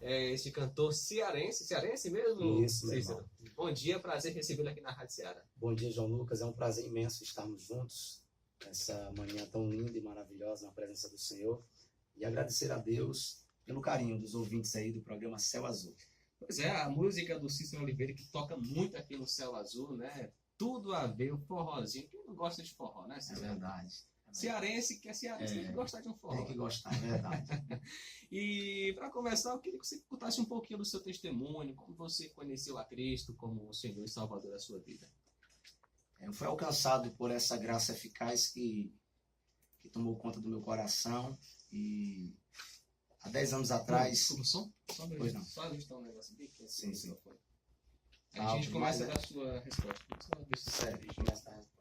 este cantor cearense mesmo, Isso, meu Cícero? irmão. Bom dia, prazer recebê-lo aqui na Rádio Ceará. Bom dia, João Lucas. É um prazer imenso estarmos juntos nessa manhã tão linda e maravilhosa na presença do Senhor. E agradecer a Deus pelo carinho dos ouvintes aí do programa Céu Azul. Pois é, a música do Cícero Oliveira, que toca muito aqui no Céu Azul, né? Tudo a ver, o forrozinho. Quem não gosta de forró, né, É Cícero? verdade. Cearense, que é cearense, tem que gostar de um forró. Tem que gostar, é verdade. E para começar, eu queria que você contasse um pouquinho do seu testemunho, como você conheceu a Cristo como o Senhor e Salvador da sua vida. Eu fui alcançado por essa graça eficaz que tomou conta do meu coração. E há 10 anos atrás... Desculpa, som? Pois não. Só ajustar um negócio aqui. Que Sim, sim. Microfone. A gente começa da sua resposta. Só deixa eu Sério, começa a resposta.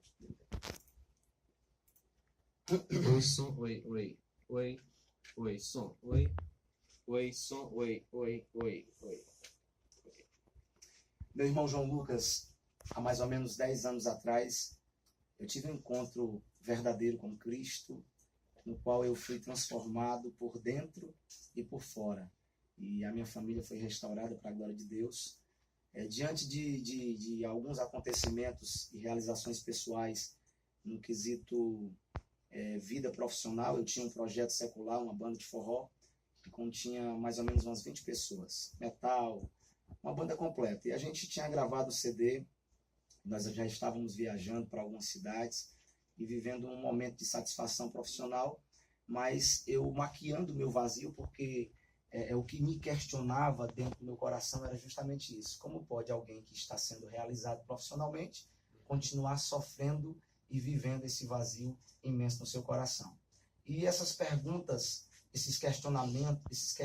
Oi, som, oi, som, oi, som, oi. Meu irmão João Lucas, há mais ou menos 10 anos atrás, eu tive um encontro verdadeiro com Cristo, no qual eu fui transformado por dentro e por fora. E a minha família foi restaurada para a glória de Deus. Diante de alguns acontecimentos e realizações pessoais no quesito vida profissional, eu tinha um projeto secular, uma banda de forró, que continha mais ou menos umas 20 pessoas, metal, uma banda completa. E a gente tinha gravado o CD, nós já estávamos viajando para algumas cidades e vivendo um momento de satisfação profissional, mas eu maquiando o meu vazio, porque o que me questionava dentro do meu coração era justamente isso. Como pode alguém que está sendo realizado profissionalmente continuar sofrendo e vivendo esse vazio imenso no seu coração? E essas perguntas, esses questionamentos,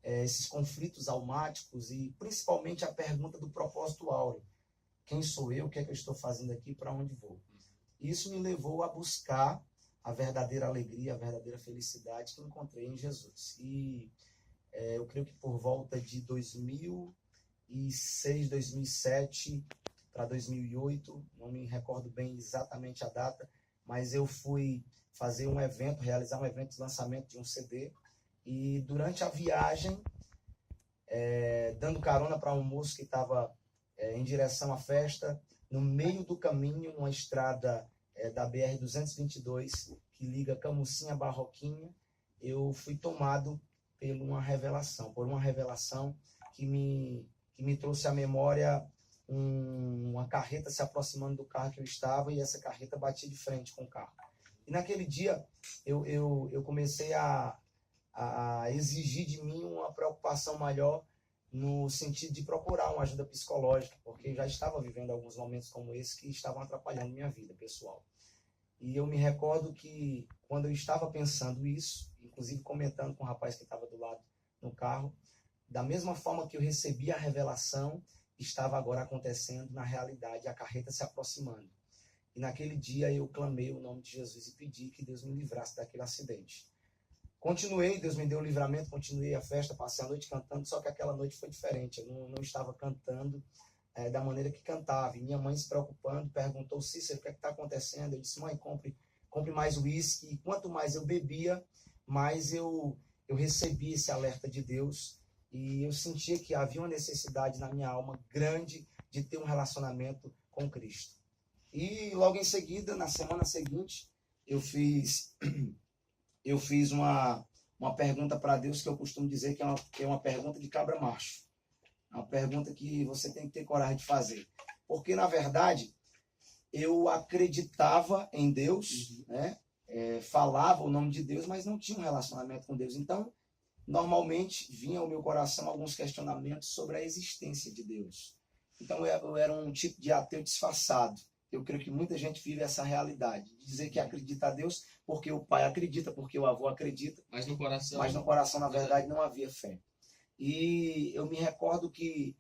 esses conflitos almáticos e principalmente a pergunta do propósito áureo. Quem sou eu? O que é que eu estou fazendo aqui? Para onde vou? Isso me levou a buscar a verdadeira alegria, a verdadeira felicidade que encontrei em Jesus. E eu creio que por volta de 2006, 2007 para 2008, não me recordo bem exatamente a data, mas eu fui fazer um evento, realizar um evento de lançamento de um CD, e durante a viagem, dando carona para um moço que estava em direção à festa, no meio do caminho, numa estrada da BR-222, que liga Camusim a Barroquinha, eu fui tomado por uma revelação que me trouxe à memória uma carreta se aproximando do carro que eu estava, e essa carreta batia de frente com o carro. E naquele dia eu comecei a exigir de mim uma preocupação maior no sentido de procurar uma ajuda psicológica, porque eu já estava vivendo alguns momentos como esse que estavam atrapalhando minha vida pessoal. E eu me recordo que quando eu estava pensando isso, inclusive comentando com o rapaz que estava do lado no carro, da mesma forma que eu recebi a revelação, estava agora acontecendo na realidade, a carreta se aproximando. E naquele dia eu clamei o nome de Jesus e pedi que Deus me livrasse daquele acidente. Continuei, Deus me deu o livramento, continuei a festa, passei a noite cantando, só que aquela noite foi diferente. Eu não estava cantando da maneira que cantava. E minha mãe se preocupando, perguntou: Cícero, o que está acontecendo? Eu disse: mãe, compre mais uísque. E quanto mais eu bebia, mais eu recebi esse alerta de Deus. E eu sentia que havia uma necessidade na minha alma grande de ter um relacionamento com Cristo. E logo em seguida, na semana seguinte, eu fiz uma pergunta para Deus, que eu costumo dizer que é uma pergunta de cabra macho. É uma pergunta que você tem que ter coragem de fazer. Porque, na verdade, eu acreditava em Deus, né? Falava o nome de Deus, mas não tinha um relacionamento com Deus. Então, normalmente, vinha ao meu coração alguns questionamentos sobre a existência de Deus. Então, eu era um tipo de ateu disfarçado. Eu creio que muita gente vive essa realidade, de dizer que acredita a Deus porque o pai acredita, porque o avô acredita, mas no coração, na verdade, não havia fé. E eu me recordo que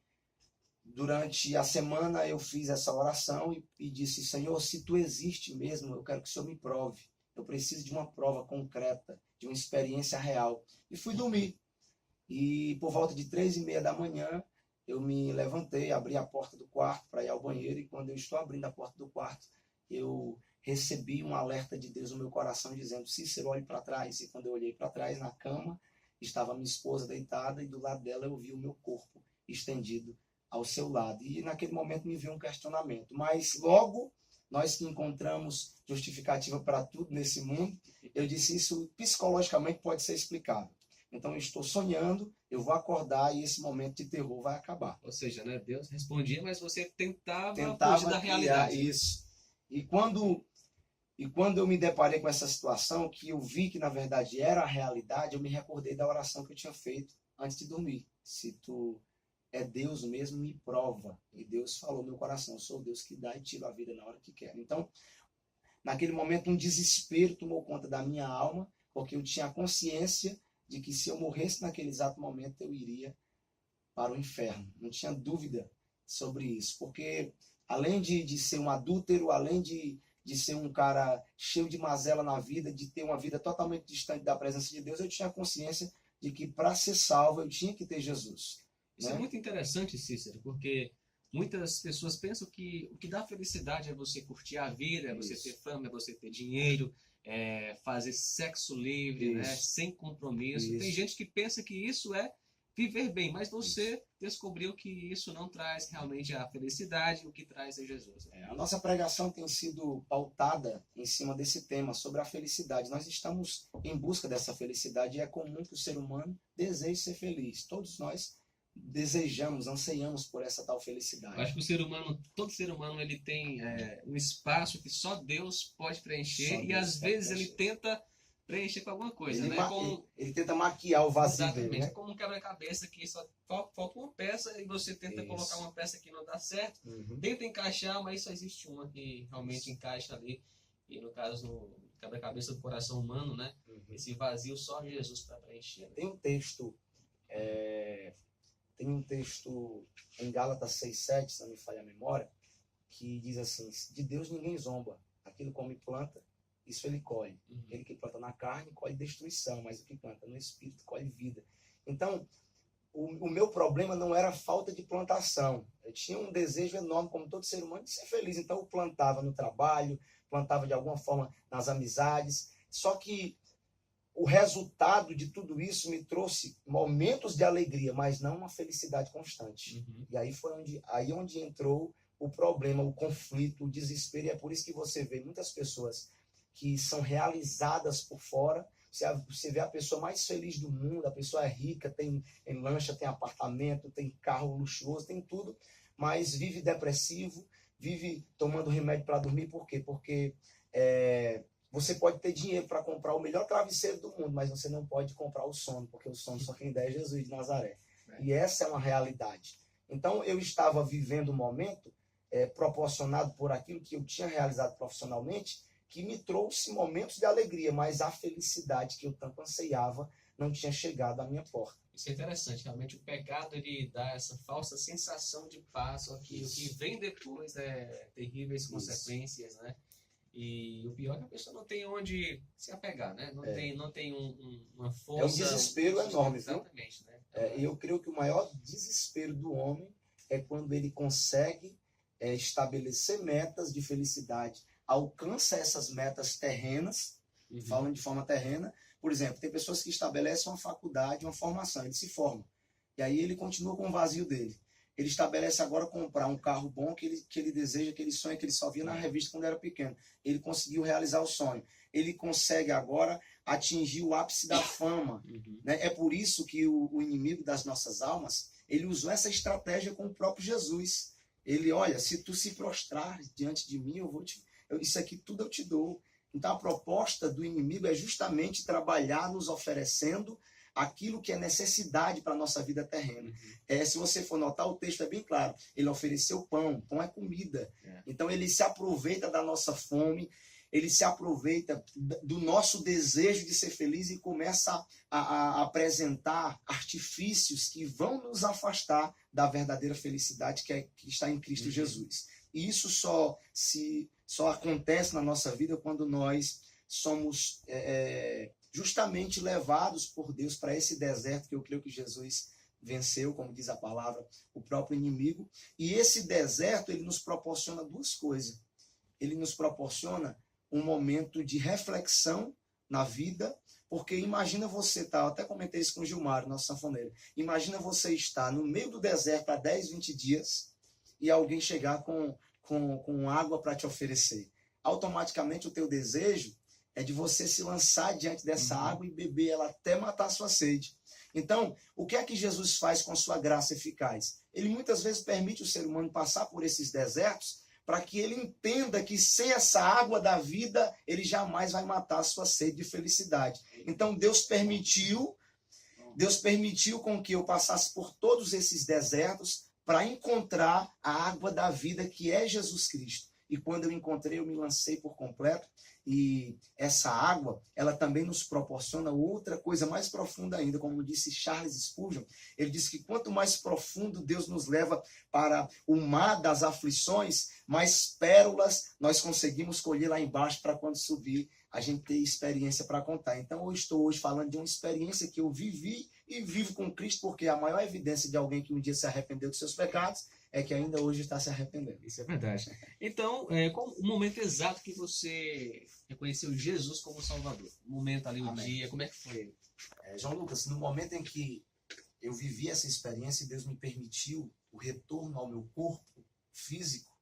durante a semana eu fiz essa oração e disse: Senhor, se tu existe mesmo, eu quero que o Senhor me prove. Eu preciso de uma prova concreta, de uma experiência real. E fui dormir. E por volta de 3h30 da manhã, eu me levantei, abri a porta do quarto para ir ao banheiro, e quando eu estou abrindo a porta do quarto, eu recebi um alerta de Deus no meu coração, dizendo: Cícero, olhe para trás. E quando eu olhei para trás na cama, estava minha esposa deitada e do lado dela eu vi o meu corpo estendido ao seu lado. E naquele momento me veio um questionamento. Mas logo, nós que encontramos justificativa para tudo nesse mundo, eu disse, isso psicologicamente pode ser explicável. Então eu estou sonhando, eu vou acordar e esse momento de terror vai acabar. Ou seja, né, Deus respondia, mas você tentava fugir da criar realidade. isso. E quando eu me deparei com essa situação, que eu vi que na verdade era a realidade, eu me recordei da oração que eu tinha feito antes de dormir. Se tu é Deus mesmo, me prova. E Deus falou no meu coração, eu sou o Deus que dá e tira a vida na hora que quer. Então, naquele momento, um desespero tomou conta da minha alma, porque eu tinha a consciência de que se eu morresse naquele exato momento, eu iria para o inferno. Não tinha dúvida sobre isso, porque além de ser um adúltero, além de ser um cara cheio de mazela na vida, de ter uma vida totalmente distante da presença de Deus, eu tinha consciência de que para ser salvo eu tinha que ter Jesus. Isso é muito interessante, Cícero, porque muitas pessoas pensam que o que dá felicidade é você curtir a vida, é você ter fama, é você ter dinheiro, é fazer sexo livre, né, sem compromisso. Tem gente que pensa que isso é viver bem, mas você descobriu que isso não traz realmente a felicidade, o que traz é Jesus. A nossa pregação tem sido pautada em cima desse tema, sobre a felicidade. Nós estamos em busca dessa felicidade e é comum que o ser humano deseje ser feliz. Todos nós desejamos, anseiamos por essa tal felicidade. Eu acho que o ser humano, todo ser humano, ele tem um espaço que só Deus pode preencher e às vezes ele tenta preencher com alguma coisa, ele, né? Ele tenta maquiar o vazio exatamente, dele, né? É como um quebra-cabeça que só falta uma peça e você tenta colocar uma peça que não dá certo, tenta encaixar, mas só existe uma que realmente encaixa ali. E no caso, no quebra-cabeça do coração humano, né? Esse vazio só Jesus para preencher. Tem um texto em Gálatas 6:7, se não me falha a memória, que diz assim, de Deus ninguém zomba, aquilo como planta, isso ele colhe. Ele que planta na carne colhe destruição, mas o que planta no espírito colhe vida. Então, o meu problema não era a falta de plantação. Eu tinha um desejo enorme, como todo ser humano, de ser feliz. Então eu plantava no trabalho, plantava de alguma forma nas amizades. Só que o resultado de tudo isso me trouxe momentos de alegria, mas não uma felicidade constante. E aí foi onde entrou o problema, o conflito, o desespero. E é por isso que você vê muitas pessoas que são realizadas por fora. Você vê a pessoa mais feliz do mundo, a pessoa é rica, tem lancha, tem apartamento, tem carro luxuoso, tem tudo, mas vive depressivo, vive tomando remédio para dormir. Por quê? Porque você pode ter dinheiro para comprar o melhor travesseiro do mundo, mas você não pode comprar o sono, porque o sono só quem dá é Jesus de Nazaré. E essa é uma realidade. Então eu estava vivendo um momento proporcionado por aquilo que eu tinha realizado profissionalmente, que me trouxe momentos de alegria, mas a felicidade que eu tanto anseiava não tinha chegado à minha porta. Isso é interessante, realmente o pecado ele dá essa falsa sensação de paz, só que o que vem depois é terríveis consequências, né? E o pior é que a pessoa não tem onde se apegar, né? Não tem uma força... É um desespero enorme, viu? Exatamente, né? E eu creio que o maior desespero do homem é quando ele consegue estabelecer metas de felicidade, alcança essas metas terrenas, falando de forma terrena. Por exemplo, tem pessoas que estabelecem uma faculdade, uma formação, ele se forma. E aí ele continua com o vazio dele. Ele estabelece agora comprar um carro bom que ele deseja, que ele sonha, que ele só via na revista quando era pequeno. Ele conseguiu realizar o sonho. Ele consegue agora atingir o ápice da fama. Né? É por isso que o inimigo das nossas almas, ele usou essa estratégia com o próprio Jesus. Ele, olha, se tu se prostrar diante de mim, isso aqui tudo eu te dou. Então a proposta do inimigo é justamente trabalhar nos oferecendo aquilo que é necessidade para a nossa vida terrena. Se você for notar, o texto é bem claro. Ele ofereceu pão. Pão é comida. Então ele se aproveita da nossa fome, ele se aproveita do nosso desejo de ser feliz e começa a apresentar artifícios que vão nos afastar da verdadeira felicidade que está em Cristo Jesus. E isso só acontece na nossa vida quando nós somos justamente levados por Deus para esse deserto que eu creio que Jesus venceu, como diz a palavra, o próprio inimigo. E esse deserto, ele nos proporciona duas coisas. Ele nos proporciona um momento de reflexão na vida, Porque imagina você estar, eu até comentei isso com o Gilmar, nosso sanfoneiro, imagina você estar no meio do deserto há 10, 20 dias e alguém chegar com água para te oferecer. Automaticamente o teu desejo é de você se lançar diante dessa água e beber ela até matar a sua sede. Então, o que é que Jesus faz com a sua graça eficaz? Ele muitas vezes permite o ser humano passar por esses desertos para que ele entenda que sem essa água da vida, ele jamais vai matar a sua sede de felicidade. Então, Deus permitiu com que eu passasse por todos esses desertos para encontrar a água da vida, que é Jesus Cristo. E quando eu encontrei, eu me lancei por completo. E essa água, ela também nos proporciona outra coisa mais profunda ainda, como disse Charles Spurgeon. Ele disse que quanto mais profundo Deus nos leva para o mar das aflições, mais pérolas nós conseguimos colher lá embaixo para quando subir a gente ter experiência para contar. Então eu estou hoje falando de uma experiência que eu vivi e vivo com Cristo, porque a maior evidência de alguém que um dia se arrependeu dos seus pecados é que ainda hoje está se arrependendo. Isso é verdade. Então, qual o momento exato que você reconheceu Jesus como Salvador? O momento ali, o dia, como é que foi? João Lucas, no momento em que eu vivi essa experiência e Deus me permitiu o retorno ao meu corpo físico,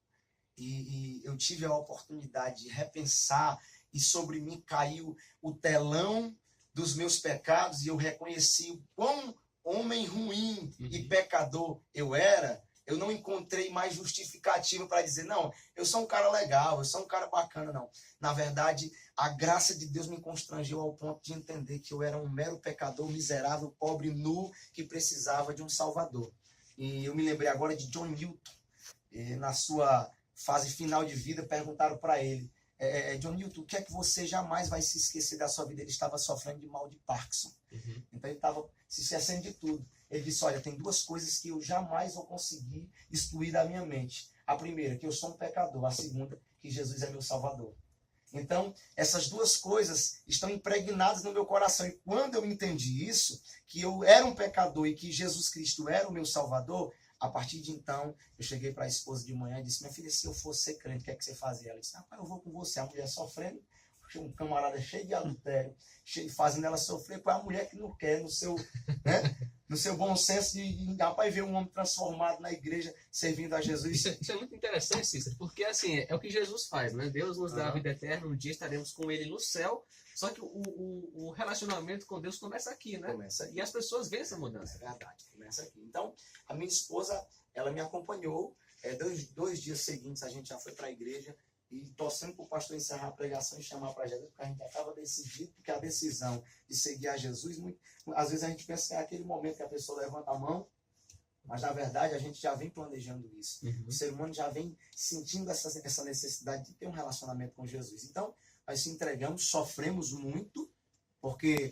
e eu tive a oportunidade de repensar, e sobre mim caiu o telão dos meus pecados, e eu reconheci o quão homem ruim e pecador eu era. Eu não encontrei mais justificativa para dizer, não, eu sou um cara legal, eu sou um cara bacana, não. Na verdade, a graça de Deus me constrangeu ao ponto de entender que eu era um mero pecador, miserável, pobre, nu, que precisava de um salvador. E eu me lembrei agora de John Newton. Na sua fase final de vida, perguntaram para ele, John Newton, o que é que você jamais vai se esquecer da sua vida? Ele estava sofrendo de mal de Parkinson. Então ele estava se esquecendo de tudo. Ele disse, olha, tem duas coisas que eu jamais vou conseguir excluir da minha mente. A primeira, que eu sou um pecador. A segunda, que Jesus é meu Salvador. Então, essas duas coisas estão impregnadas no meu coração. E quando eu entendi isso, que eu era um pecador e que Jesus Cristo era o meu Salvador, a partir de então, eu cheguei para a esposa de manhã e disse, minha filha, se eu fosse ser crente, o que é que você fazia? Ela disse, rapaz, eu vou com você. A mulher sofrendo, um camarada cheio de adultério, fazendo ela sofrer, com a mulher que não quer, no seu bom senso de rapaz, ver um homem transformado na igreja, servindo a Jesus. Isso é muito interessante, Cícero, porque assim, é o que Jesus faz, né? Deus nos dá a vida eterna, um dia estaremos com Ele no céu, só que o relacionamento com Deus começa aqui, né? Começa aqui. E as pessoas veem essa mudança. É verdade, começa aqui. Então, a minha esposa, ela me acompanhou, dois dias seguintes a gente já foi para a igreja, e torcendo para o pastor encerrar a pregação e chamar para Jesus, porque a gente já estava decidido, porque a decisão de seguir a Jesus, às vezes a gente pensa que é aquele momento que a pessoa levanta a mão, mas na verdade a gente já vem planejando isso. O ser humano já vem sentindo essa necessidade de ter um relacionamento com Jesus. Então, nós se entregamos, sofremos muito, porque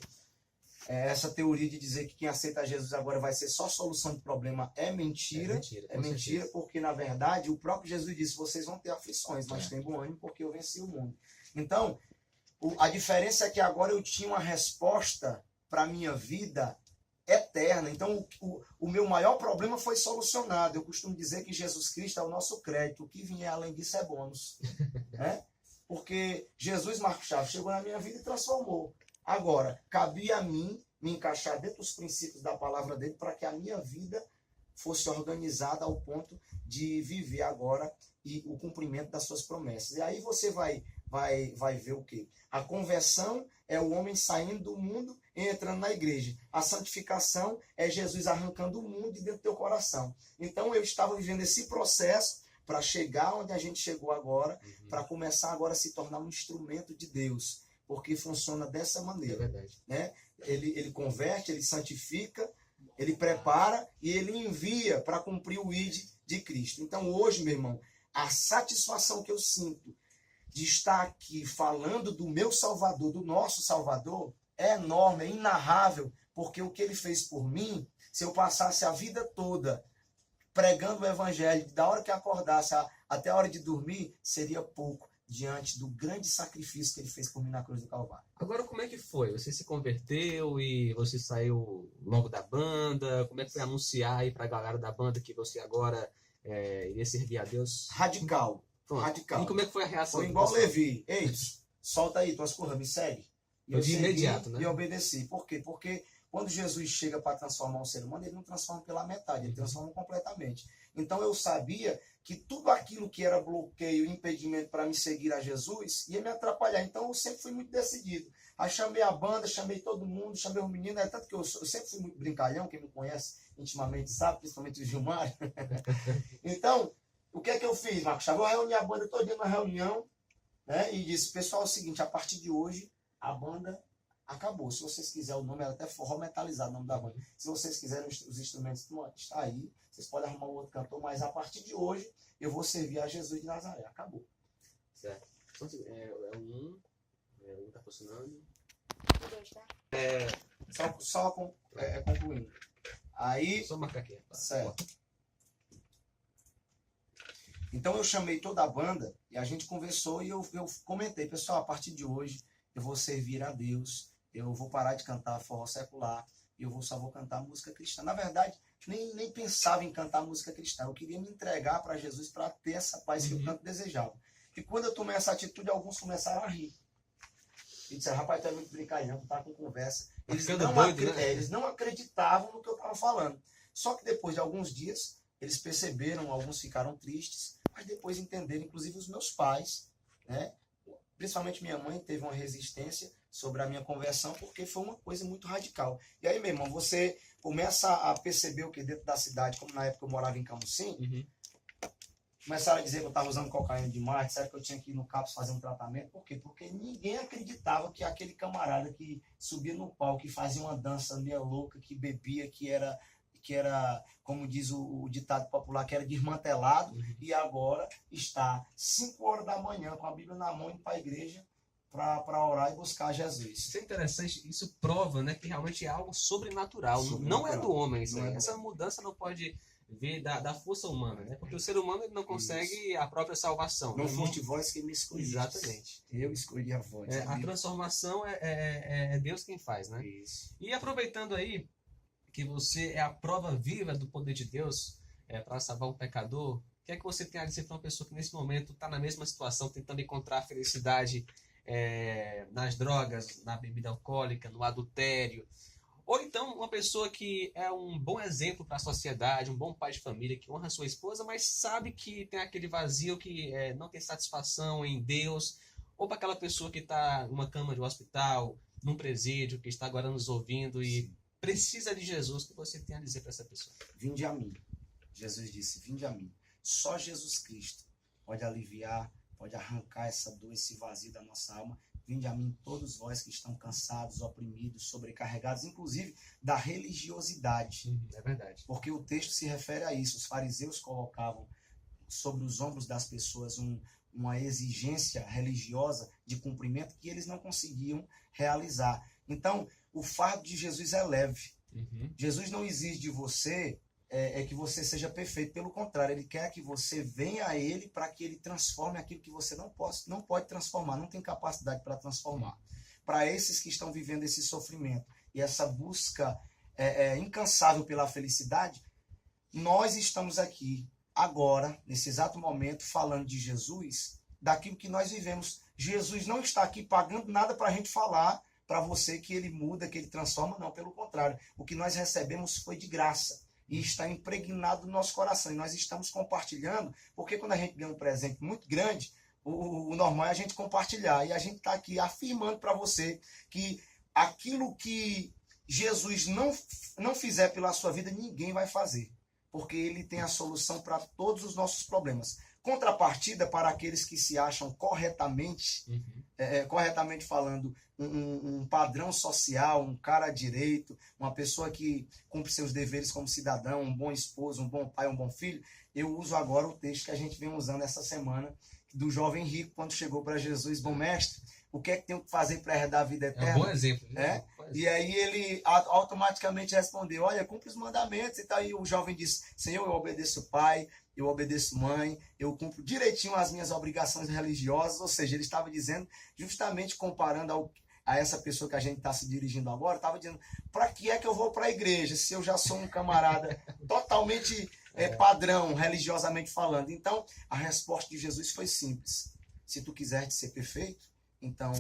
essa teoria de dizer que quem aceita Jesus agora vai ser só solução de problema é mentira. É mentira, porque na verdade o próprio Jesus disse, vocês vão ter aflições, mas tem bom ânimo porque eu venci o mundo. Então, a diferença é que agora eu tinha uma resposta para a minha vida eterna. Então, o meu maior problema foi solucionado. Eu costumo dizer que Jesus Cristo é o nosso crédito. O que vier além disso é bônus. Porque Jesus, Marcos Chaves, chegou na minha vida e transformou. Agora, cabia a mim me encaixar dentro dos princípios da palavra dele para que a minha vida fosse organizada ao ponto de viver agora e o cumprimento das suas promessas. E aí você vai ver o quê? A conversão é o homem saindo do mundo e entrando na igreja. A santificação é Jesus arrancando o mundo de dentro do teu coração. Então eu estava vivendo esse processo para chegar onde a gente chegou agora, para começar agora a se tornar um instrumento de Deus. Porque funciona dessa maneira. É verdade. Né? Ele converte, ele santifica, ele prepara e ele envia para cumprir o ID de Cristo. Então hoje, meu irmão, a satisfação que eu sinto de estar aqui falando do meu Salvador, do nosso Salvador, é enorme, é inarrável, porque o que ele fez por mim, se eu passasse a vida toda pregando o Evangelho, da hora que acordasse até a hora de dormir, seria pouco diante do grande sacrifício que ele fez por mim na cruz do Calvário. Agora, como é que foi? Você se converteu e você saiu logo da banda? Como é que foi anunciar aí pra galera da banda que você agora iria servir a Deus? Radical. Pronto. Radical. E como é que foi a reação? Foi igual Levi. Ei, solta aí tuas curvas, me segue. E eu de segui imediato, né? e obedeci. Por quê? Porque quando Jesus chega para transformar um ser humano, ele não transforma pela metade, ele transforma completamente. Então eu sabia que tudo aquilo que era bloqueio, impedimento para me seguir a Jesus, ia me atrapalhar. Então eu sempre fui muito decidido. Aí chamei a banda, chamei todo mundo, chamei os meninos, é tanto que eu sempre fui muito brincalhão, quem me conhece intimamente sabe, principalmente o Gilmar. Então, o que é que eu fiz, Marcos? Eu reuni a banda todo dia numa reunião, né? E disse, pessoal, é o seguinte, a partir de hoje, a banda acabou. Se vocês quiserem o nome, era até forró metalizado o nome da banda. Se vocês quiserem os instrumentos, está aí. Vocês podem arrumar um outro cantor, mas a partir de hoje, eu vou servir a Jesus de Nazaré. Acabou. Certo. Um tá funcionando. Só concluindo. Aí, Só marcar aqui. certo. Então eu chamei toda a banda e a gente conversou e eu comentei, pessoal, a partir de hoje eu vou servir a Deus, eu vou parar de cantar forró secular, eu só vou cantar música cristã. Na verdade, nem pensava em cantar música cristã, eu queria me entregar para Jesus para ter essa paz que eu tanto desejava. E quando eu tomei essa atitude, alguns começaram a rir. E disseram, rapaz, tu é muito brincalhão, tu tá com conversa. Eles não acreditavam no que eu estava falando. Só que depois de alguns dias, eles perceberam, alguns ficaram tristes, mas depois entenderam, inclusive os meus pais, né? Principalmente minha mãe teve uma resistência sobre a minha conversão, porque foi uma coisa muito radical. E aí, meu irmão, você começa a perceber o que dentro da cidade, como na época eu morava em Camusim, começaram a dizer que eu estava usando cocaína demais, disseram que eu tinha que ir no CAPS fazer um tratamento. Por quê? Porque ninguém acreditava que aquele camarada que subia no palco, que fazia uma dança meio louca, que bebia, que era, como diz o ditado popular, que era desmantelado, e agora está 5 horas da manhã com a Bíblia na mão indo para a igreja para orar e buscar Jesus. Isso é interessante, isso prova, né, que realmente é algo sobrenatural. Não é do homem isso aí. Essa mudança não pode vir da força humana, né? Porque o ser humano ele não consegue a própria salvação. Não foste vós que me escolheste. Exatamente. Eu escolhi a voz. A transformação é Deus quem faz, né? Isso. E aproveitando aí que você é a prova viva do poder de Deus para salvar um pecador, o que é que você tem a dizer para uma pessoa que nesse momento está na mesma situação, tentando encontrar a felicidade nas drogas, na bebida alcoólica, no adultério? Ou então uma pessoa que é um bom exemplo para a sociedade, um bom pai de família, que honra sua esposa, mas sabe que tem aquele vazio, que não tem satisfação em Deus. Ou para aquela pessoa que está numa cama de um hospital, num presídio, que está agora nos ouvindo e precisa de Jesus. O que você tem a dizer para essa pessoa? Vinde a mim. Jesus disse, vinde a mim. Só Jesus Cristo pode aliviar, pode arrancar essa dor, esse vazio da nossa alma. Vinde a mim todos vós que estão cansados, oprimidos, sobrecarregados, inclusive da religiosidade. É verdade. Porque o texto se refere a isso. Os fariseus colocavam sobre os ombros das pessoas uma exigência religiosa de cumprimento que eles não conseguiam realizar. Então, o fardo de Jesus é leve. Jesus não exige de você que você seja perfeito. Pelo contrário, ele quer que você venha a ele para que ele transforme aquilo que você não pode transformar, não tem capacidade para transformar. Para esses que estão vivendo esse sofrimento e essa busca incansável pela felicidade, nós estamos aqui agora, nesse exato momento, falando de Jesus, daquilo que nós vivemos. Jesus não está aqui pagando nada para a gente falar para você que ele muda, que ele transforma, não, pelo contrário. O que nós recebemos foi de graça e está impregnado no nosso coração. E nós estamos compartilhando, porque quando a gente ganha um presente muito grande, o normal é a gente compartilhar. E a gente está aqui afirmando para você que aquilo que Jesus não fizer pela sua vida, ninguém vai fazer. Porque ele tem a solução para todos os nossos problemas. Contrapartida para aqueles que se acham corretamente, corretamente falando, um padrão social, um cara direito, uma pessoa que cumpre seus deveres como cidadão, um bom esposo, um bom pai, um bom filho. Eu uso agora o texto que a gente vem usando essa semana, do jovem rico, quando chegou para Jesus, bom mestre, o que é que tenho que fazer para herdar a vida eterna? É um bom exemplo. E aí ele automaticamente respondeu, olha, cumpre os mandamentos e tal. E o jovem disse, Senhor, eu obedeço o pai, eu obedeço mãe, eu cumpro direitinho as minhas obrigações religiosas. Ou seja, ele estava dizendo, justamente comparando a essa pessoa que a gente está se dirigindo agora, estava dizendo, para que é que eu vou para a igreja se eu já sou um camarada totalmente padrão, religiosamente falando? Então, a resposta de Jesus foi simples. Se tu quiseres ser perfeito, então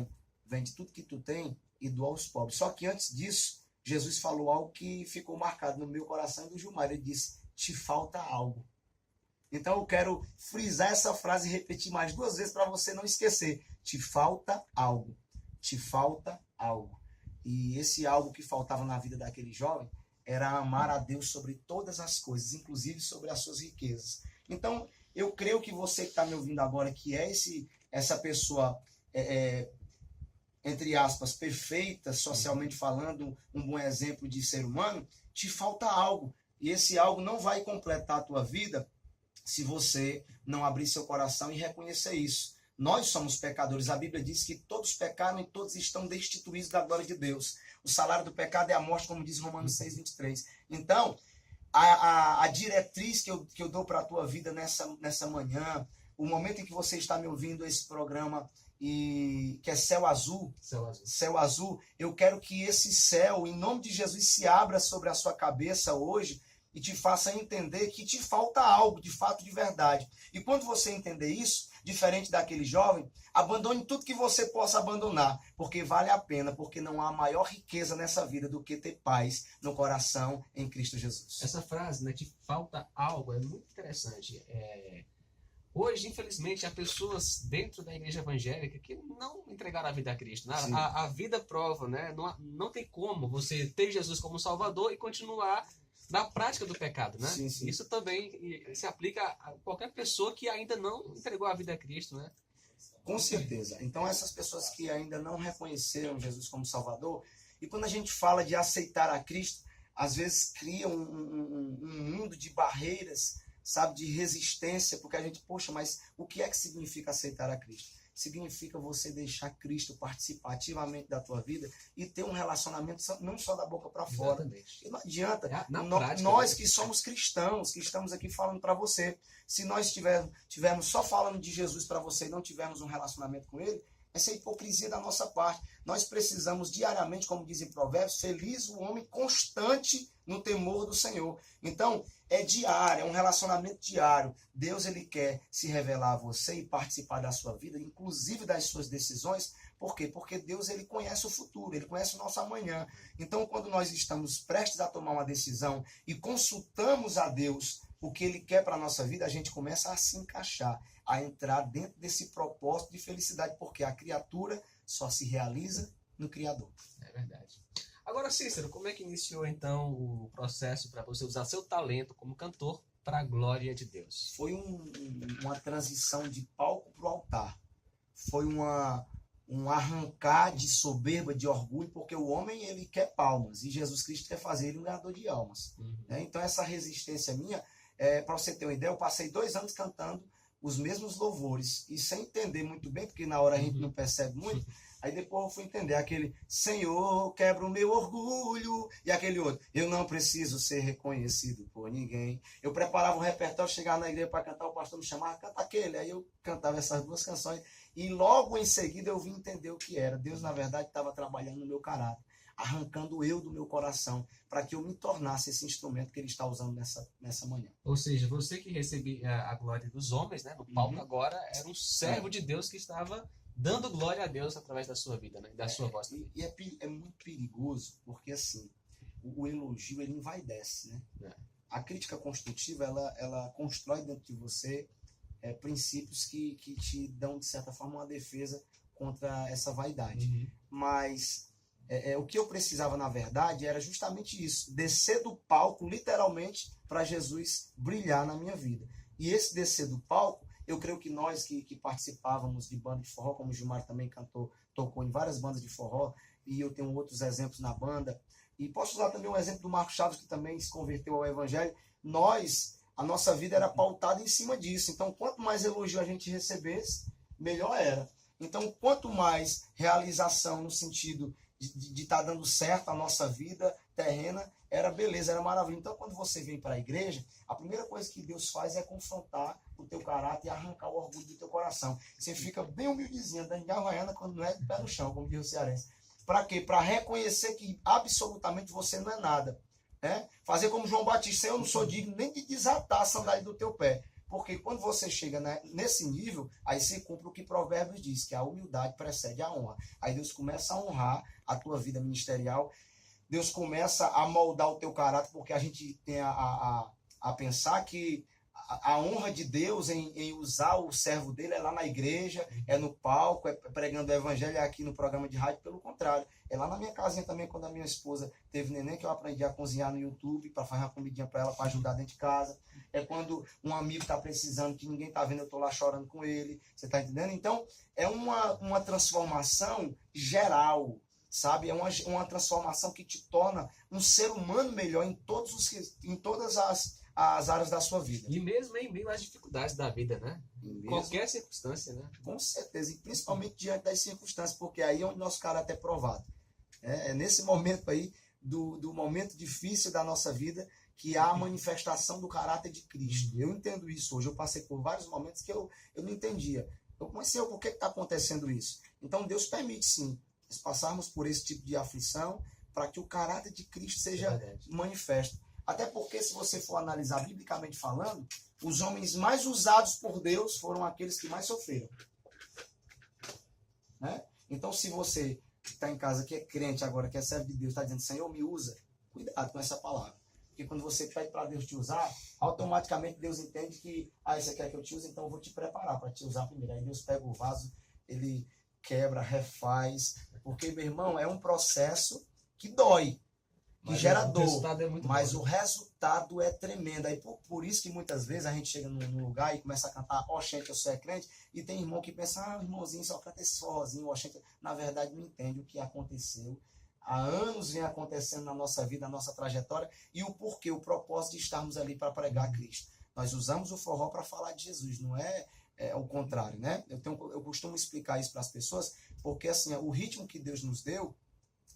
vende tudo que tu tem e doa aos pobres. Só que antes disso, Jesus falou algo que ficou marcado no meu coração e do Gilmar. Ele disse, te falta algo. Então eu quero frisar essa frase e repetir mais 2 vezes para você não esquecer. Te falta algo. Te falta algo. E esse algo que faltava na vida daquele jovem era amar a Deus sobre todas as coisas, inclusive sobre as suas riquezas. Então, eu creio que você que está me ouvindo agora, que é essa pessoa, entre aspas, perfeita, socialmente falando, um bom exemplo de ser humano, te falta algo. E esse algo não vai completar a tua vida se você não abrir seu coração e reconhecer isso. Nós somos pecadores. A Bíblia diz que todos pecaram e todos estão destituídos da glória de Deus. O salário do pecado é a morte, como diz Romanos 6:23. Então, a diretriz que eu dou para a tua vida nessa manhã, o momento em que você está me ouvindo esse programa, que é Céu Azul, Céu Azul, eu quero que esse céu, em nome de Jesus, se abra sobre a sua cabeça hoje e te faça entender que te falta algo, de fato, de verdade. E quando você entender isso, diferente daquele jovem, abandone tudo que você possa abandonar, porque vale a pena, porque não há maior riqueza nessa vida do que ter paz no coração em Cristo Jesus. Essa frase, né, te falta algo, é muito interessante. Hoje, infelizmente, há pessoas dentro da igreja evangélica que não entregaram a vida a Cristo. Né? A vida prova, né? Não tem como você ter Jesus como Salvador e continuar na prática do pecado, né? Sim, sim. Isso também se aplica a qualquer pessoa que ainda não entregou a vida a Cristo, né? Com certeza. Então, essas pessoas que ainda não reconheceram Jesus como Salvador, e quando a gente fala de aceitar a Cristo, às vezes cria um mundo de barreiras, sabe, de resistência, porque a gente, poxa, mas o que é que significa aceitar a Cristo? Significa você deixar Cristo participar ativamente da tua vida e ter um relacionamento não só da boca para fora. Exatamente. E não adianta, prática, nós que somos cristãos, que estamos aqui falando para você, se nós tivermos só falando de Jesus para você e não tivermos um relacionamento com Ele, essa é a hipocrisia da nossa parte. Nós precisamos diariamente, como dizem Provérbios, feliz o homem constante no temor do Senhor. Então, é diário, é um relacionamento diário. Deus, Ele quer se revelar a você e participar da sua vida, inclusive das suas decisões. Por quê? Porque Deus, Ele conhece o futuro, Ele conhece o nosso amanhã. Então, quando nós estamos prestes a tomar uma decisão e consultamos a Deus o que Ele quer para a nossa vida, a gente começa a se encaixar, a entrar dentro desse propósito de felicidade, porque a criatura só se realiza no Criador. É verdade. Agora, Cícero, como é que iniciou então o processo para você usar seu talento como cantor para a glória de Deus? Foi uma transição de palco para o altar. Foi um arrancar de soberba, de orgulho, porque o homem, ele quer palmas e Jesus Cristo quer fazer ele um ganhador de almas. Então, essa resistência minha, para você ter uma ideia, eu passei 2 anos cantando os mesmos louvores e sem entender muito bem, porque na hora a gente não percebe muito. Aí depois eu fui entender aquele Senhor, quebra o meu orgulho, e aquele outro, eu não preciso ser reconhecido por ninguém. Eu preparava um repertório, chegava na igreja para cantar, o pastor me chamava, canta aquele. Aí eu cantava essas 2 canções e logo em seguida eu vim entender o que era. Deus, na verdade, estava trabalhando no meu caráter, arrancando eu do meu coração, para que eu me tornasse esse instrumento que Ele está usando nessa manhã. Ou seja, você que recebia a glória dos homens, né, no palco agora, era um servo de Deus que estava dando glória a Deus através da sua vida, né, da sua voz. E é muito perigoso, porque assim, o elogio, ele envaidece, né? A crítica construtiva, ela constrói dentro de você princípios que te dão, de certa forma, uma defesa contra essa vaidade. Mas o que eu precisava, na verdade, era justamente isso, descer do palco, literalmente, para Jesus brilhar na minha vida. E esse descer do palco, eu creio que nós que participávamos de banda de forró, como o Gilmar também tocou em várias bandas de forró, e eu tenho outros exemplos na banda, e posso usar também um exemplo do Marcos Chaves, que também se converteu ao Evangelho. A nossa vida era pautada em cima disso. Então, quanto mais elogio a gente recebesse, melhor era. Então, quanto mais realização no sentido de estar dando certo a nossa vida terrena, era beleza, era maravilha. Então, quando você vem para a igreja, a primeira coisa que Deus faz é confrontar o teu caráter e arrancar o orgulho do teu coração. Você fica bem humildezinho, andando de havaiana, quando não é de pé no chão, como diz o cearense. Para quê? Para reconhecer que absolutamente você não é nada. Fazer como João Batista, eu não sou digno nem de desatar a sandália do teu pé. Porque quando você chega nesse nível, aí você cumpre o que Provérbios diz, que a humildade precede a honra. Aí Deus começa a honrar a tua vida ministerial, Deus começa a moldar o teu caráter, porque a gente tem a pensar que a honra de Deus em usar o servo dele é lá na igreja, é no palco, é pregando o evangelho, é aqui no programa de rádio. Pelo contrário, é lá na minha casinha também, quando a minha esposa teve neném, que eu aprendi a cozinhar no YouTube, para fazer uma comidinha para ela, para ajudar dentro de casa. É quando um amigo está precisando, que ninguém está vendo, eu estou lá chorando com ele, você está entendendo? Então, é uma transformação geral, sabe? É uma transformação que te torna um ser humano melhor em todas as áreas da sua vida. E mesmo em meio às dificuldades da vida, né? Qualquer circunstância, né? Com certeza, e principalmente diante das circunstâncias, porque aí é onde nosso caráter é provado. É nesse momento aí, do momento difícil da nossa vida, que há a manifestação do caráter de Cristo. Eu entendo isso hoje, eu passei por vários momentos que eu não entendia. Eu comecei, por que está acontecendo isso? Então Deus permite sim, nós passarmos por esse tipo de aflição, para que o caráter de Cristo seja manifesto. Até porque, se você for analisar biblicamente falando, os homens mais usados por Deus foram aqueles que mais sofreram. Né? Então, se você está em casa, que é crente agora, que é servo de Deus, está dizendo, Senhor, me usa, cuidado com essa palavra. Porque quando você pede para Deus te usar, automaticamente Deus entende que, você quer que eu te use, então eu vou te preparar para te usar primeiro. Aí Deus pega o vaso, ele quebra, refaz. Porque, meu irmão, é um processo que dói, que gera dor, mas o resultado é tremendo. Aí por isso que muitas vezes a gente chega num lugar e começa a cantar oxente, eu sou crente, e tem irmão que pensa, irmãozinho, só canta esse forrozinho, oxente. Na verdade, não entende o que aconteceu. Há anos vem acontecendo na nossa vida, na nossa trajetória, e o porquê, o propósito de estarmos ali para pregar Cristo. Nós usamos o forró para falar de Jesus, não é o contrário, né? Eu costumo explicar isso para as pessoas, porque assim, o ritmo que Deus nos deu,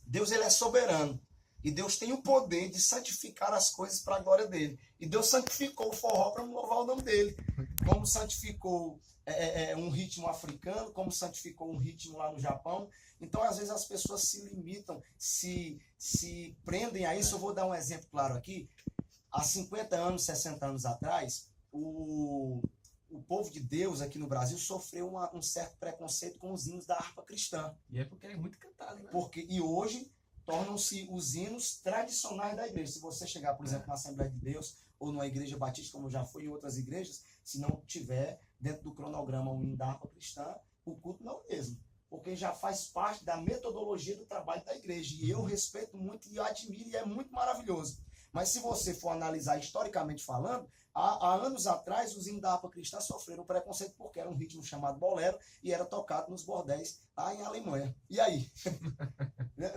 Deus ele é soberano. E Deus tem o poder de santificar as coisas para a glória dele. E Deus santificou o forró para louvar o nome dele. Como santificou um ritmo africano, como santificou um ritmo lá no Japão. Então, às vezes, as pessoas se limitam, se prendem a isso. Eu vou dar um exemplo claro aqui. Há 50 anos, 60 anos atrás, o povo de Deus aqui no Brasil sofreu um certo preconceito com os hinos da harpa cristã. E é porque é muito cantado, né? E hoje tornam-se os hinos tradicionais da igreja. Se você chegar, por exemplo, na Assembleia de Deus ou numa igreja batista, como já foi em outras igrejas, se não tiver dentro do cronograma um hino da harpa cristã, o culto não é o mesmo. Porque já faz parte da metodologia do trabalho da igreja. E eu respeito muito e admiro e é muito maravilhoso. Mas se você for analisar historicamente falando, há anos atrás os hinos da harpa cristã sofreram preconceito porque era um ritmo chamado bolero e era tocado nos bordéis lá em Alemanha. E aí?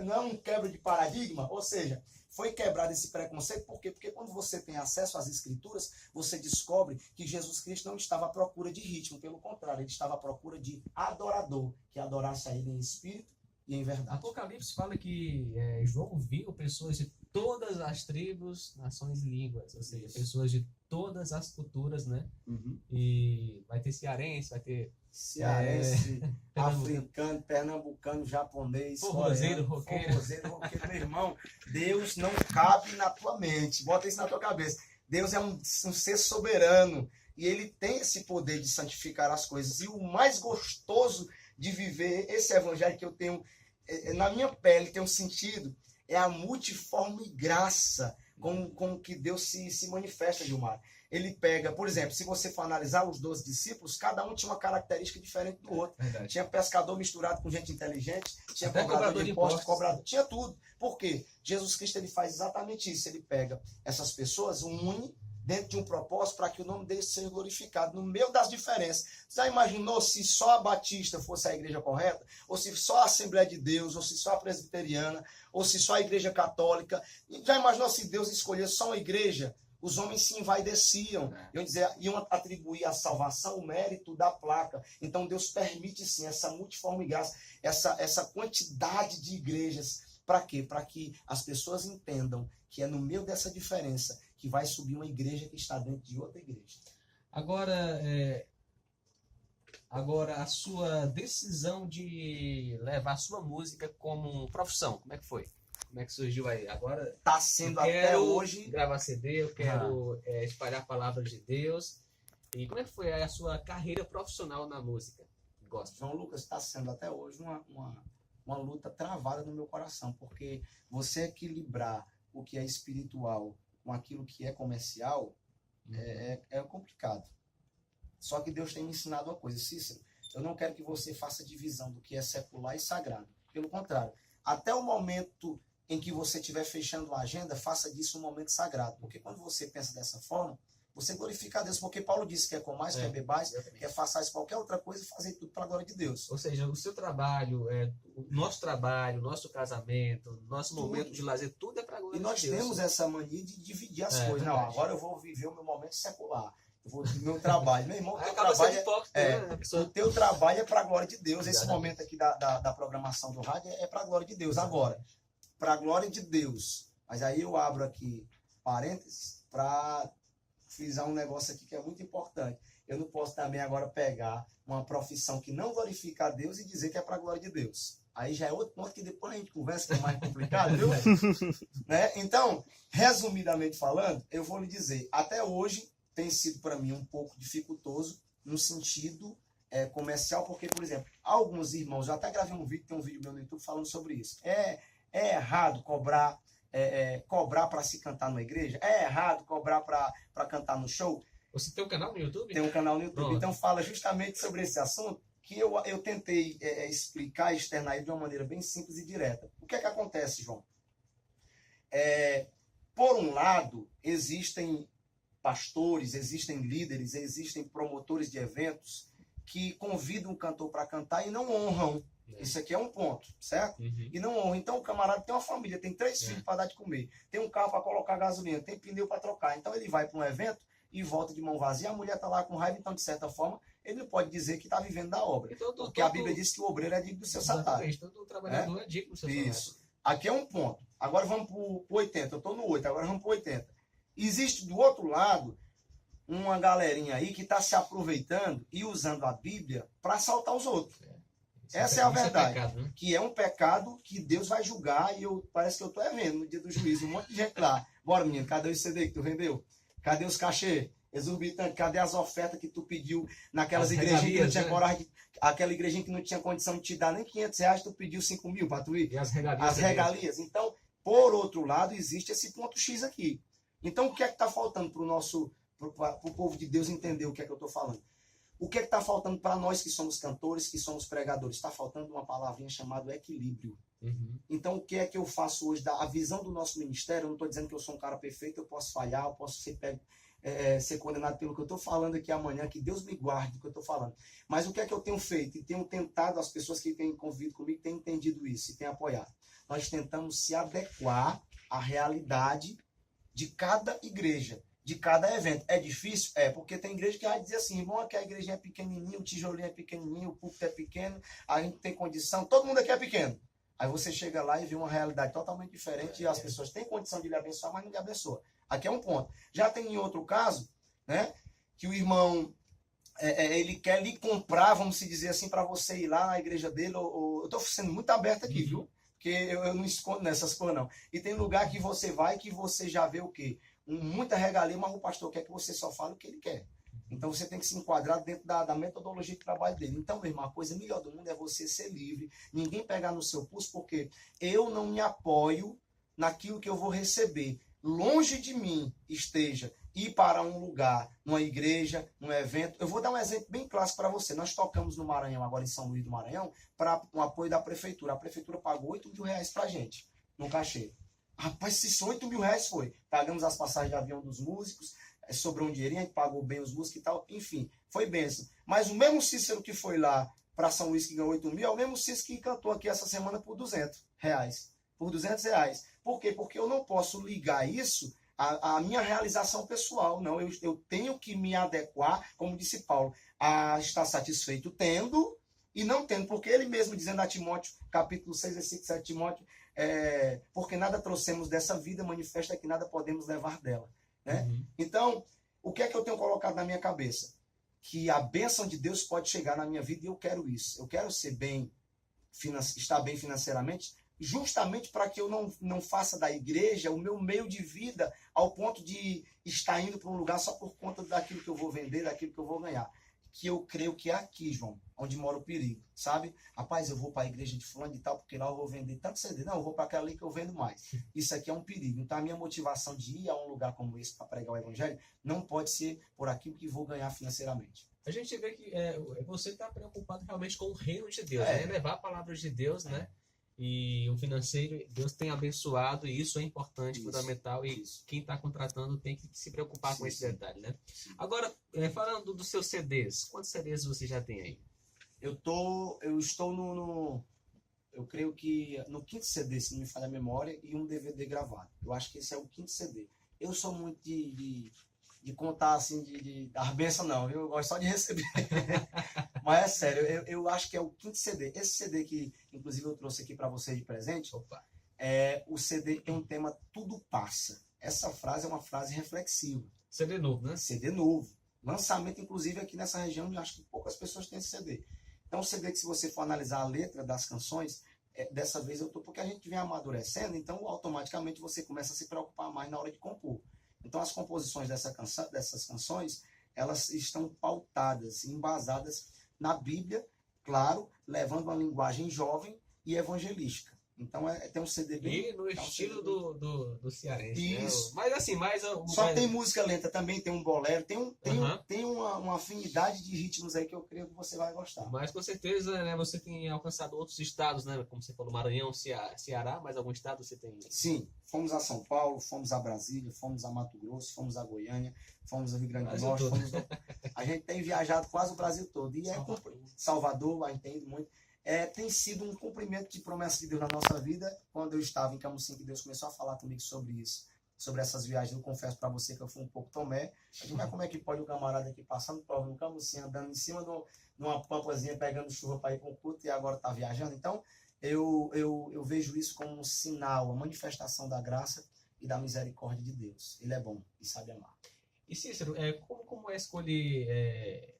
Não é um quebra de paradigma? Ou seja, foi quebrado esse preconceito, por quê? Porque quando você tem acesso às escrituras, você descobre que Jesus Cristo não estava à procura de ritmo, pelo contrário, ele estava à procura de adorador, que adorasse a ele em espírito e em verdade. Apocalipse fala que João viu pessoas de todas as tribos, nações e línguas, ou seja, pessoas de todas as culturas, né? Uhum. E vai ter cearense, vai ter cearense, africano, pernambucano, japonês, forrozeiro, roqueiro, meu irmão. Deus não cabe na tua mente, bota isso na tua cabeça. Deus é um ser soberano e ele tem esse poder de santificar as coisas. E o mais gostoso de viver esse evangelho que eu tenho na minha pele, tem um sentido, é a multiforme graça com que Deus se manifesta, Gilmar. Ele pega, por exemplo, se você for analisar os 12 discípulos, cada um tinha uma característica diferente do outro. Verdade. Tinha pescador misturado com gente inteligente, tinha cobrador de impostos, cobrador, tinha tudo. Por quê? Jesus Cristo ele faz exatamente isso. Ele pega essas pessoas, une dentro de um propósito para que o nome dele seja glorificado no meio das diferenças. Você já imaginou se só a Batista fosse a igreja correta? Ou se só a Assembleia de Deus? Ou se só a Presbiteriana? Ou se só a Igreja Católica? Já imaginou se Deus escolhesse só uma igreja? Os homens se envaideciam, iam atribuir à salvação o mérito da placa. Então Deus permite sim essa multiforme graça, essa quantidade de igrejas. Para quê? Para que as pessoas entendam que é no meio dessa diferença que vai subir uma igreja que está dentro de outra igreja. Agora a sua decisão de levar a sua música como profissão, como é que foi? Como é que surgiu aí? Agora está sendo até hoje gravar CD, eu quero espalhar a palavra de Deus. E como é que foi a sua carreira profissional na música gospel? João Lucas, está sendo até hoje uma luta travada no meu coração, porque você equilibrar o que é espiritual com aquilo que é comercial é complicado. Só que Deus tem me ensinado uma coisa, Cícero, eu não quero que você faça divisão do que é secular e sagrado. Pelo contrário, até o momento em que você estiver fechando a agenda, faça disso um momento sagrado. Porque quando você pensa dessa forma, você glorifica a Deus. Porque Paulo disse que é comais, quer bebais, quer façais qualquer outra coisa e fazer tudo para a glória de Deus. Ou seja, o seu trabalho, o nosso casamento, nosso momento de lazer, tudo é para a glória de Deus. E nós temos essa mania de dividir as coisas. Não, agora eu vou viver o meu momento secular. Eu vou do meu trabalho. Meu irmão, o teu trabalho o teu trabalho é para a glória de Deus. Esse momento aqui da programação do rádio é para a glória de Deus. Agora, para a glória de Deus. Mas aí eu abro aqui parênteses para frisar um negócio aqui que é muito importante. Eu não posso também agora pegar uma profissão que não glorifica a Deus e dizer que é para a glória de Deus. Aí já é outro ponto que depois a gente conversa, que é mais complicado, viu? Né? Então, resumidamente falando, eu vou lhe dizer, até hoje tem sido para mim um pouco dificultoso no sentido comercial, porque, por exemplo, alguns irmãos, eu até gravei um vídeo, tem um vídeo meu no YouTube falando sobre isso. É errado cobrar para se cantar numa igreja? É errado cobrar para cantar no show? Você tem um canal no YouTube? Tem um canal no YouTube. Pronto. Então fala justamente sobre esse assunto que eu tentei explicar e externar ele de uma maneira bem simples e direta. O que é que acontece, João? Por um lado, existem pastores, existem líderes, existem promotores de eventos que convidam o cantor para cantar e não honram. Isso aqui é um ponto, certo? Uhum. E não honra. Então o camarada tem uma família, tem 3 filhos para dar de comer, tem um carro para colocar gasolina, tem pneu para trocar. Então ele vai para um evento e volta de mão vazia, a mulher está lá com raiva, então de certa forma ele não pode dizer que está vivendo da obra. Então, porque a Bíblia diz que o obreiro é digno do seu salário. Todo trabalhador é digno do seu salário. Isso. Aqui é um ponto. Agora vamos para o 80. Eu estou no 8, agora vamos para o 80. Existe do outro lado uma galerinha aí que está se aproveitando e usando a Bíblia para assaltar os outros. Essa é a verdade. Pecado, né? Que é um pecado que Deus vai julgar e parece que eu estou vendo no dia do juízo. Um monte de gente lá. Bora, menino, cadê o CD que tu vendeu? Cadê os cachê exorbitantes? Cadê as ofertas que tu pediu naquelas igrejinhas que não tinha coragem? Aquela igrejinha que não tinha condição de te dar nem R$500, tu pediu 5 mil para tu ir. E as regalias. As regalias. Então, por outro lado, existe esse ponto X aqui. Então, o que é que está faltando para o povo de Deus entender o que é que eu estou falando? O que é que está faltando para nós que somos cantores, que somos pregadores? Está faltando uma palavrinha chamada equilíbrio. Uhum. Então, o que é que eu faço hoje? A visão do nosso ministério, eu não estou dizendo que eu sou um cara perfeito, eu posso falhar, eu posso ser condenado pelo que eu estou falando aqui amanhã, que Deus me guarde do que eu estou falando. Mas o que é que eu tenho feito? E tenho tentado, as pessoas que têm convivido comigo têm entendido isso e têm apoiado. Nós tentamos se adequar à realidade de cada igreja, de cada evento. É difícil? É, porque tem igreja que vai dizer assim, irmão, aqui a igrejinha é pequenininha, o tijolinho é pequenininho, o púlpito é pequeno, a gente tem condição, todo mundo aqui é pequeno. Aí você chega lá e vê uma realidade totalmente diferente e as pessoas têm condição de lhe abençoar, mas não lhe abençoa. Aqui é um ponto. Já tem em outro caso, né, que o irmão, ele quer lhe comprar, vamos dizer assim, para você ir lá na igreja dele, eu estou sendo muito aberto aqui, viu? Porque eu não escondo nessas coisas, não. E tem lugar que você vai que você já vê o quê? Muita regalia, mas o pastor quer que você só fale o que ele quer. Então você tem que se enquadrar dentro da metodologia de trabalho dele. Então, meu irmão, a coisa melhor do mundo é você ser livre, ninguém pegar no seu pulso, porque eu não me apoio naquilo que eu vou receber. Longe de mim esteja ir para um lugar, numa igreja, num evento. Eu vou dar um exemplo bem clássico para você. Nós tocamos no Maranhão, agora em São Luís do Maranhão, para um apoio da prefeitura. A prefeitura pagou R$8.000 para a gente, no cachê. Rapaz, se só R$8.000 foi. Pagamos as passagens de avião dos músicos, sobrou um dinheirinho, a gente pagou bem os músicos e tal. Enfim, foi bênção. Mas o mesmo Cícero que foi lá para São Luís que ganhou 8 mil, é o mesmo Cícero que cantou aqui essa semana por R$200. Por R$200. Por quê? Porque eu não posso ligar isso à minha realização pessoal. Não, eu tenho que me adequar, como disse Paulo, a estar satisfeito tendo e não tendo. Porque ele mesmo dizendo a Timóteo, capítulo 6, versículo 7, Timóteo, porque nada trouxemos dessa vida, manifesta que nada podemos levar dela. Né? Uhum. Então, o que é que eu tenho colocado na minha cabeça? Que a bênção de Deus pode chegar na minha vida e eu quero isso. Eu quero ser estar bem financeiramente, justamente para que eu não faça da igreja o meu meio de vida ao ponto de estar indo para um lugar só por conta daquilo que eu vou vender, daquilo que eu vou ganhar. Que eu creio que é aqui, João, onde mora o perigo, sabe? Rapaz, eu vou para a igreja de fulano e tal, porque lá eu vou vender tanto CD. Não, eu vou para aquela ali que eu vendo mais. Isso aqui é um perigo. Então, a minha motivação de ir a um lugar como esse para pregar o evangelho não pode ser por aquilo que vou ganhar financeiramente. A gente vê que você está preocupado realmente com o reino de Deus, né? Levar a palavra de Deus, né? E o financeiro, Deus tem abençoado, e isso é importante, fundamental, e quem está contratando tem que se preocupar com esse detalhe, né? Agora, falando dos seus CDs, quantos CDs você já tem aí? Eu estou eu creio que no 5º CD, se não me falha a memória, e um DVD gravado. Eu acho que esse é o 5º CD. Eu sou muito de contar assim, de dar benção, não. Eu gosto só de receber. Mas é sério, eu acho que é o 5º CD. Esse CD que, inclusive, eu trouxe aqui para vocês de presente, o CD tem um tema Tudo Passa. Essa frase é uma frase reflexiva. CD novo, né? CD novo. Lançamento, inclusive, aqui nessa região, eu acho que poucas pessoas têm esse CD. Então, o CD que, se você for analisar a letra das canções, dessa vez porque a gente vem amadurecendo, então, automaticamente, você começa a se preocupar mais na hora de compor. Então, as composições dessas canções, elas estão pautadas, embasadas na Bíblia, claro, levando uma linguagem jovem e evangelística. Então, tem um CD bem... E no estilo do cearense. Isso. Né? Mas assim, Só tem música lenta também, tem um bolero, tem uma afinidade de ritmos aí que eu creio que você vai gostar. Mas com certeza, né, você tem alcançado outros estados, né? Como você falou, Maranhão, Ceará, mas algum estado você tem? Sim, fomos a São Paulo, fomos a Brasília, fomos a Mato Grosso, fomos a Goiânia, fomos a Rio Grande do Norte. A gente tem viajado quase o Brasil todo. E Salvador, entendo muito. Tem sido um cumprimento de promessa de Deus na nossa vida. Quando eu estava em Camusim, que Deus começou a falar comigo sobre isso, sobre essas viagens, eu confesso para você que eu fui um pouco tomé. Eu digo, mas como é que pode o camarada aqui passando prova no Camusim, andando em cima de uma pampazinha, pegando chuva para ir para o culto e agora está viajando? Então, eu vejo isso como um sinal, uma manifestação da graça e da misericórdia de Deus. Ele é bom e sabe amar. E Cícero, como é escolher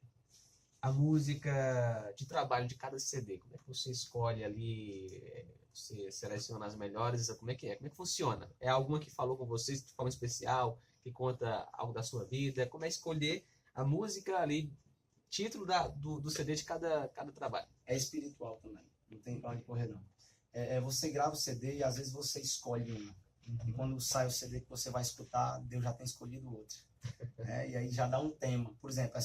a música de trabalho de cada CD? Como é que você escolhe ali, você seleciona as melhores, como é que funciona? É alguma que falou com vocês de forma especial, que conta algo da sua vida? Como é escolher a música ali, título do CD de cada trabalho? É espiritual também, não tem pra onde correr não. Você grava o CD e às vezes você escolhe uma. E quando sai o CD que você vai escutar, Deus já tem escolhido outro. E aí já dá um tema. Por exemplo,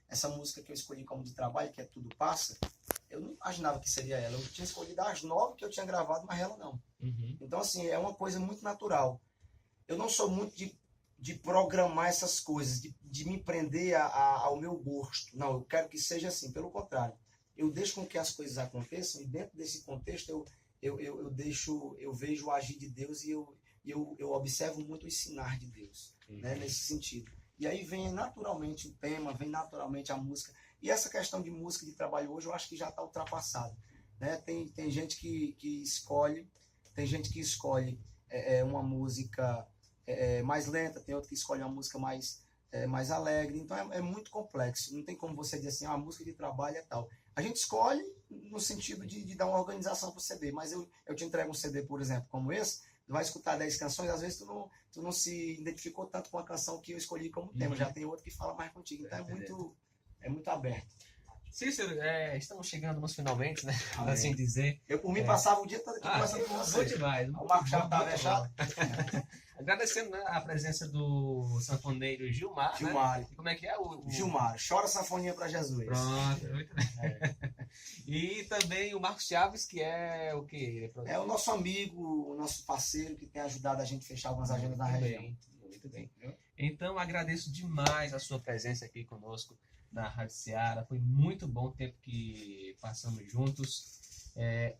essa música que eu escolhi como de trabalho, que é Tudo Passa, eu não imaginava que seria ela. Eu tinha escolhido as 9 que eu tinha gravado, mas ela não. Então, assim, é uma coisa muito natural. Eu não sou muito de programar essas coisas, de me prender ao meu gosto. Não, eu quero que seja assim. Pelo contrário, eu deixo com que as coisas aconteçam e dentro desse contexto eu vejo o agir de Deus e eu observo muito o ensinar de Deus, né, nesse sentido. E aí vem naturalmente o tema, vem naturalmente a música. E essa questão de música de trabalho hoje eu acho que já está ultrapassada. Né? Tem gente que escolhe, uma música mais lenta, tem outra que escolhe uma música mais alegre. Então é muito complexo. Não tem como você dizer assim, a música de trabalho é tal. A gente escolhe no sentido de dar uma organização para o CD, mas eu te entrego um CD, por exemplo, como esse, tu vai escutar 10 canções, às vezes tu não se identificou tanto com a canção que eu escolhi como tema, já tem outro que fala mais contigo, então é muito aberto. Cícero, estamos chegando nos finalmente, né? Para assim dizer. Eu, por mim, passava o dia todo aqui conversando com você. Bom demais. O Marcos já estava fechado. Agradecendo, né, a presença do sanfoneiro Gilmar. Gilmar. Né? E como é que é? Gilmar, chora sanfoninha para Jesus. Pronto, muito bem. E também o Marcos Chaves, que é o quê? É o nosso amigo, o nosso parceiro, que tem ajudado a gente a fechar algumas agendas na região. Muito bem. Então, agradeço demais a sua presença aqui conosco na Rádio Seara. Foi muito bom o tempo que passamos juntos.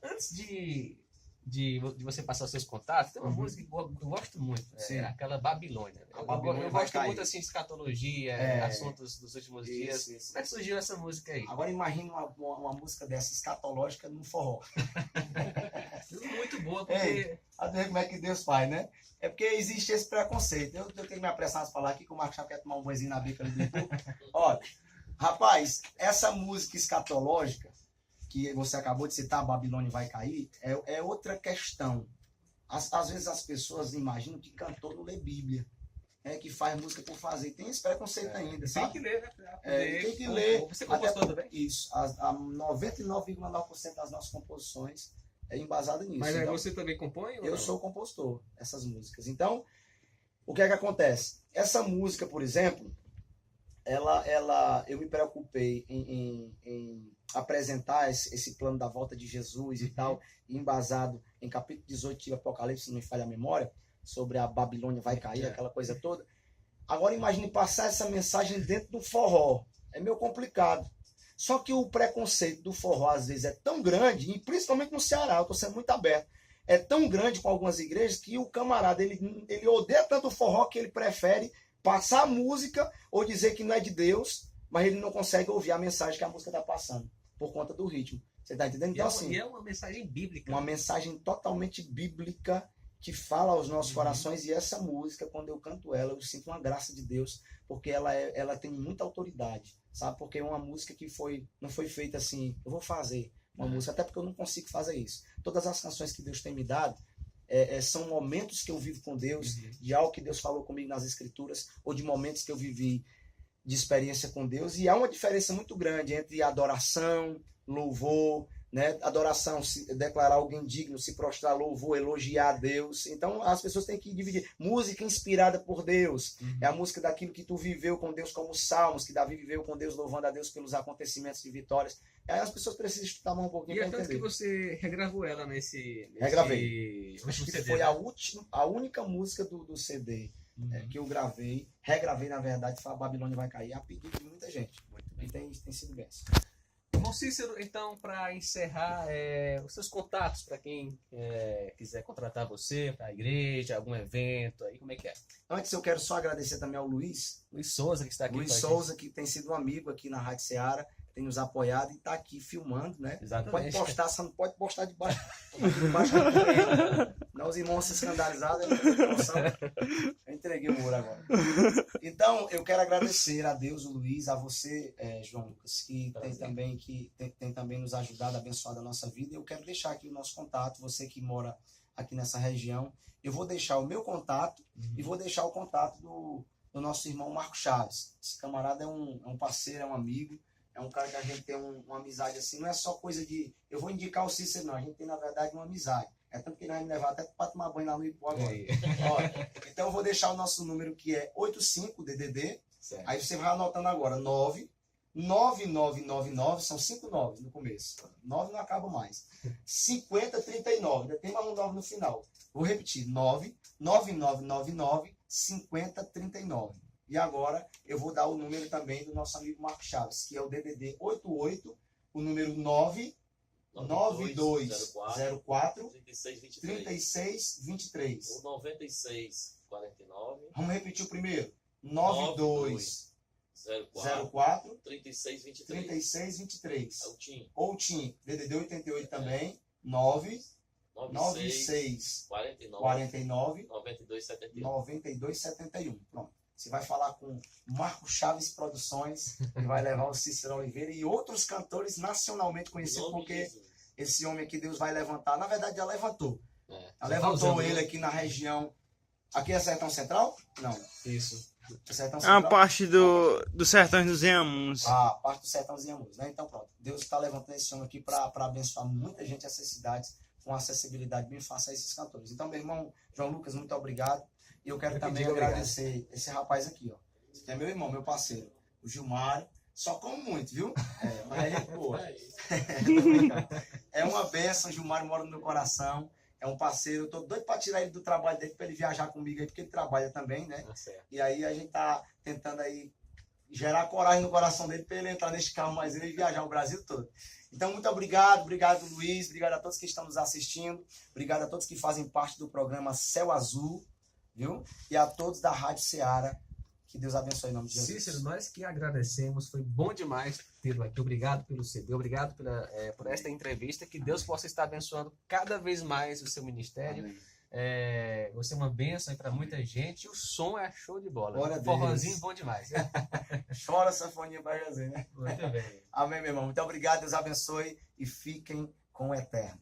Antes de você passar os seus contatos, tem uma música que eu gosto muito, aquela Babilônia. Eu gosto muito assim de escatologia, assuntos dos últimos dias. Como é que surgiu essa música aí? Agora imagina uma música dessa escatológica no forró. Muito boa, porque... A ver como é que Deus faz, né? É porque existe esse preconceito. Eu tenho que me apressar a falar aqui que o Marcos já quer tomar um banhozinho na bica ali do YouTube. Olha, rapaz, essa música escatológica, que você acabou de citar, a Babilônia vai cair, é outra questão. Às vezes as pessoas imaginam que cantor não lê Bíblia, que faz música por fazer. Tem esse preconceito ainda, sabe? Tem que ler, né? Tem que ler. Você compostou também? Isso. A 99,9% das nossas composições é embasada nisso. Mas então, você também compõe? Ou eu não? sou compositor dessas músicas. Então, o que é que acontece? Essa música, por exemplo, eu me preocupei em apresentar esse plano da volta de Jesus e tal, embasado em capítulo 18 de Apocalipse, se não me falha a memória, sobre a Babilônia vai cair, aquela coisa toda. Agora imagine passar essa mensagem dentro do forró. É meio complicado. Só que o preconceito do forró, às vezes, é tão grande, e principalmente no Ceará, eu estou sendo muito aberto, é tão grande com algumas igrejas que o camarada, ele odeia tanto o forró que ele prefere passar a música ou dizer que não é de Deus, mas ele não consegue ouvir a mensagem que a música está passando, por conta do ritmo. Você está entendendo? Então, assim, E é uma mensagem bíblica. uma mensagem totalmente bíblica que fala aos nossos corações, e essa música, quando eu canto ela, eu sinto uma graça de Deus, porque ela tem muita autoridade, sabe? Porque é uma música que não foi feita assim, eu vou fazer uma música, até porque eu não consigo fazer isso. Todas as canções que Deus tem me dado são momentos que eu vivo com Deus, de algo que Deus falou comigo nas Escrituras, ou de momentos que eu vivi de experiência com Deus, e há uma diferença muito grande entre adoração, louvor, né? Adoração, se declarar alguém digno, se prostrar, louvor, elogiar a Deus. Então as pessoas têm que dividir. Música inspirada por Deus é a música daquilo que tu viveu com Deus, como salmos, que Davi viveu com Deus, louvando a Deus pelos acontecimentos de vitórias. Aí as pessoas precisam estudar mais um pouquinho E para é tanto entender. que você regravou ela nesse Regravei. último Acho que CD, foi né? a única música do CD que eu regravei, na verdade, foi a Babilônia vai cair, a pedido de muita gente. Muito bem. E tem sido bem. Bom, Cícero, então, para encerrar, os seus contatos, para quem quiser contratar você, para a igreja, algum evento, aí como é que é? Antes eu quero só agradecer também ao Luiz Souza, que está aqui Luiz com a gente. Souza, que tem sido um amigo aqui na Rádio Ceará, tem nos apoiado e está aqui filmando, né? Exatamente. Pode postar, só não pode postar debaixo não, os irmãos se escandalizaram, eu entreguei o ouro agora. Então, eu quero agradecer a Deus, o Luiz, a você, João Lucas, que tem também nos ajudado, abençoado a nossa vida. Eu quero deixar aqui o nosso contato, você que mora aqui nessa região. Eu vou deixar o meu contato e vou deixar o contato do nosso irmão Marco Chaves. Esse camarada é um parceiro, é um amigo, é um cara que a gente tem uma amizade assim, não é só coisa de eu vou indicar o Cícero, não, a gente tem na verdade uma amizade. É tanto que ele vai me levar até para tomar banho lá no Ipu agora. Ó, então eu vou deixar o nosso número que é 85DDD, aí você vai anotando agora, 9999, são 5 9 no começo, 9 não acaba mais, 5039, ainda tem mais um 9 no final. Vou repetir, 99999 5039. E agora eu vou dar o número também do nosso amigo Marco Chaves, que é o DDD 88, o número 99204 3623. Ou 9649. Vamos repetir o primeiro. 9204 3623. 3623. É o TIM. Ou TIM, DDD 88 também, 96 49 9271. Pronto. Você vai falar com Marco Chaves Produções e vai levar o Cícero Oliveira e outros cantores nacionalmente conhecidos, porque esse homem aqui Deus vai levantar. Na verdade, já levantou. Já levantou ele aqui na região. Aqui é Sertão Central? Não. Isso. Sertão É Central? uma parte do Sertões dos Inhamuns. Parte do Sertãozinho Amores, né? Então pronto. Deus está levantando esse homem aqui para abençoar muita gente essas cidades com acessibilidade bem fácil a esses cantores. Então, meu irmão João Lucas, muito obrigado. E eu quero também agradecer esse rapaz aqui, ó. Esse aqui é meu irmão, meu parceiro, o Gilmar. Só como muito, viu? Mas é gente boa. É uma bênção, o Gilmar mora no meu coração. É um parceiro, eu tô doido para tirar ele do trabalho dele, para ele viajar comigo aí, porque ele trabalha também, né? E aí a gente tá tentando aí gerar coragem no coração dele para ele entrar nesse carro mais ele e viajar o Brasil todo. Então, muito obrigado Luiz, obrigado a todos que estão nos assistindo, obrigado a todos que fazem parte do programa Céu Azul, viu? E a todos da Rádio Ceará, que Deus abençoe em nome de Jesus. Cícero, nós que agradecemos, foi bom demais tê-lo aqui, obrigado pelo CD, obrigado por esta entrevista, que Deus possa estar abençoando cada vez mais o seu ministério. Amém. Você é uma bênção para muita gente. E o som é show de bola. Glória a Deus. Forrozinho bom demais. Chora sanfoninha pra Jesus, né? Muito bem. Amém, meu irmão. Muito obrigado, Deus abençoe e fiquem com o Eterno.